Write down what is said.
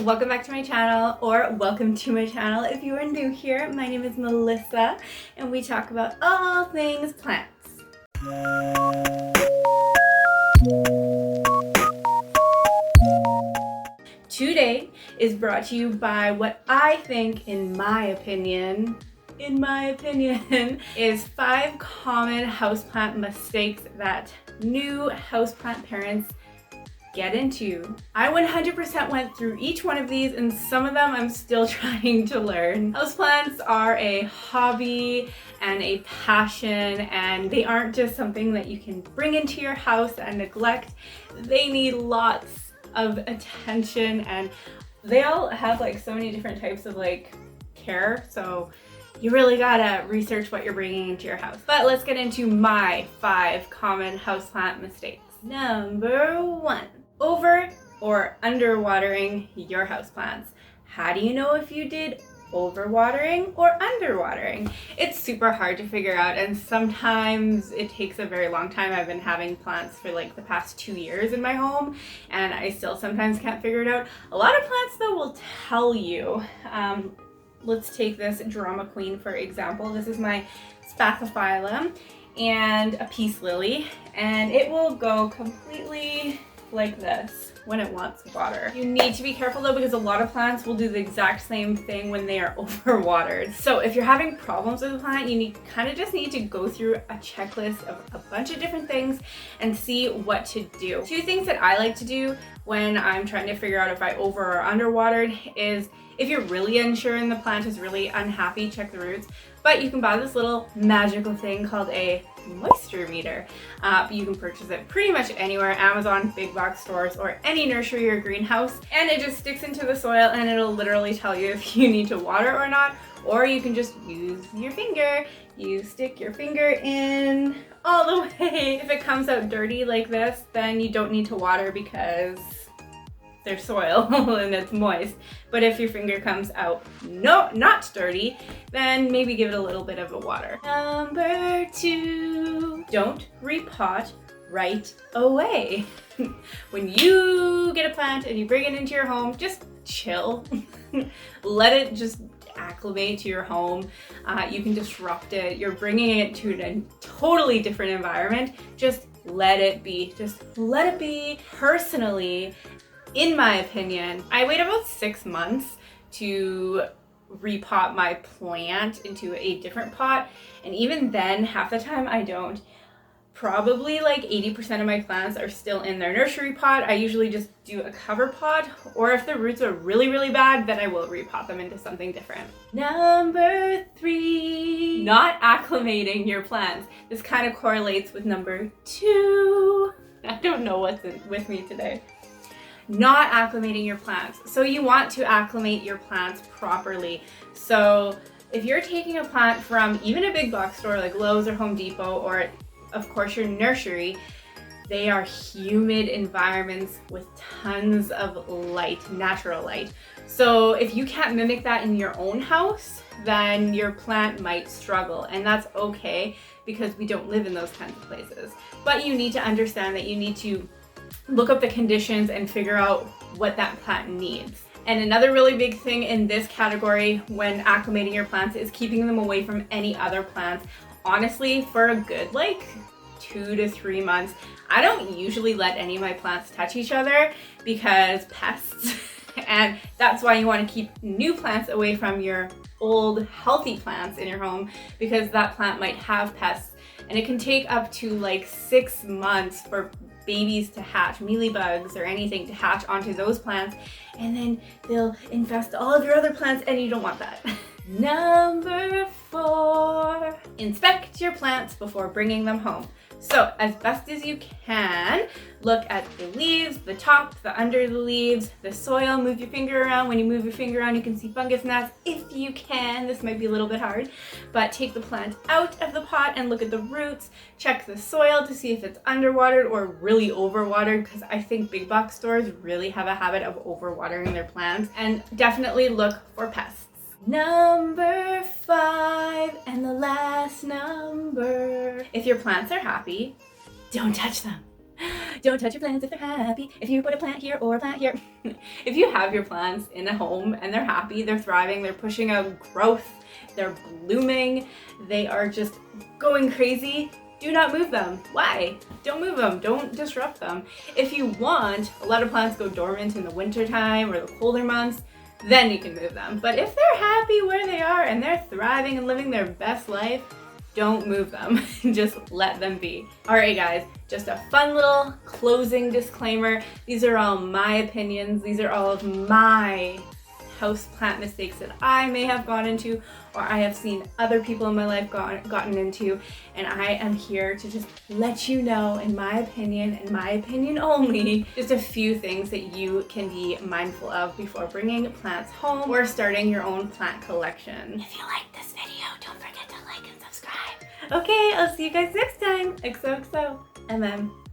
welcome back to my channel, or welcome to my channel if you are new here. My name is Melissa and we talk about all things plants. Today is brought to you by what I think, in my opinion, is 5 common houseplant mistakes that new houseplant parents get into. I 100% went through each one of these, and some of them I'm still trying to learn. Houseplants are a hobby and a passion, and they aren't just something that you can bring into your house and neglect. They need lots of attention, and they all have like so many different types of like care, so you really gotta research what you're bringing into your house. But let's get into my 5 common houseplant mistakes. Number 1, over or underwatering your houseplants. How do you know if you did overwatering or underwatering? It's super hard to figure out, and sometimes it takes a very long time. I've been having plants for like the past 2 years in my home, and I still sometimes can't figure it out. A lot of plants though will tell you. Let's take this drama queen for example. This is my spathiphyllum and a peace lily, and it will go completely like this when it wants water. You need to be careful though, because a lot of plants will do the exact same thing when they are overwatered. So if you're having problems with a plant, you just need to go through a checklist of a bunch of different things and see what to do. 2 things that I like to do when I'm trying to figure out if I over or underwatered is, if you're really unsure and the plant is really unhappy, check the roots. But you can buy this little magical thing called a moisture meter. You can purchase it pretty much anywhere, Amazon, big box stores, or any nursery or greenhouse. And it just sticks into the soil and it'll literally tell you if you need to water or not. Or you can just use your finger. You stick your finger in all the way. If it comes out dirty like this, then you don't need to water because there's soil and it's moist. But if your finger comes out not dirty, then maybe give it a little bit of a water. Number 2, don't repot right away. When you get a plant and you bring it into your home, just chill. Let it just acclimate to your home. You can disrupt it. You're bringing it to a totally different environment. Just let it be. Just let it be. Personally, in my opinion, I wait about 6 months to repot my plant into a different pot, and even then, half the time I don't. Probably like 80% of my plants are still in their nursery pot. I usually just do a cover pot, or if the roots are really, really bad, then I will repot them into something different. Number 3, not acclimating your plants. This kind of correlates with number 2. I don't know what's with me today. Not acclimating your plants. So you want to acclimate your plants properly. So if you're taking a plant from even a big box store like Lowe's or Home Depot, or of course your nursery, they are humid environments with tons of light, natural light. So if you can't mimic that in your own house, then your plant might struggle, and that's okay because we don't live in those kinds of places. But you need to understand that you need to look up the conditions and figure out what that plant needs. And another really big thing in this category when acclimating your plants is keeping them away from any other plants. Honestly, for a good like 2 to 3 months, I don't usually let any of my plants touch each other because pests. And that's why you want to keep new plants away from your old healthy plants in your home, because that plant might have pests. And it can take up to like 6 months for babies to hatch, mealybugs or anything to hatch onto those plants, and then they'll infest all of your other plants, and you don't want that. Number 4, inspect your plants before bringing them home. So as best as you can, look at the leaves, the top, the under the leaves, the soil. Move your finger around. When you move your finger around, you can see fungus gnats if you can. This might be a little bit hard, but take the plant out of the pot and look at the roots. Check the soil to see if it's underwatered or really overwatered, because I think big box stores really have a habit of overwatering their plants. And definitely look for pests. Number 5, and the last number. If your plants are happy, don't touch them. Don't touch your plants if they're happy. If you put a plant here or a plant here. If you have your plants in a home and they're happy, they're thriving, they're pushing out growth, they're blooming, they are just going crazy, do not move them. Why? Don't move them. Don't disrupt them. If you want, a lot of plants go dormant in the winter time or the colder months, then you can move them. But if they're happy where they are and they're thriving and living their best life, don't move them. Just let them be. All right, guys, just a fun little closing disclaimer. These are all my opinions. These are all of my houseplant mistakes that I may have gone into or I have seen other people in my life gotten into, and I am here to just let you know, in my opinion only, just a few things that you can be mindful of before bringing plants home or starting your own plant collection. If you like this video, don't forget to like and subscribe. Okay, I'll see you guys next time. XOXO. MM.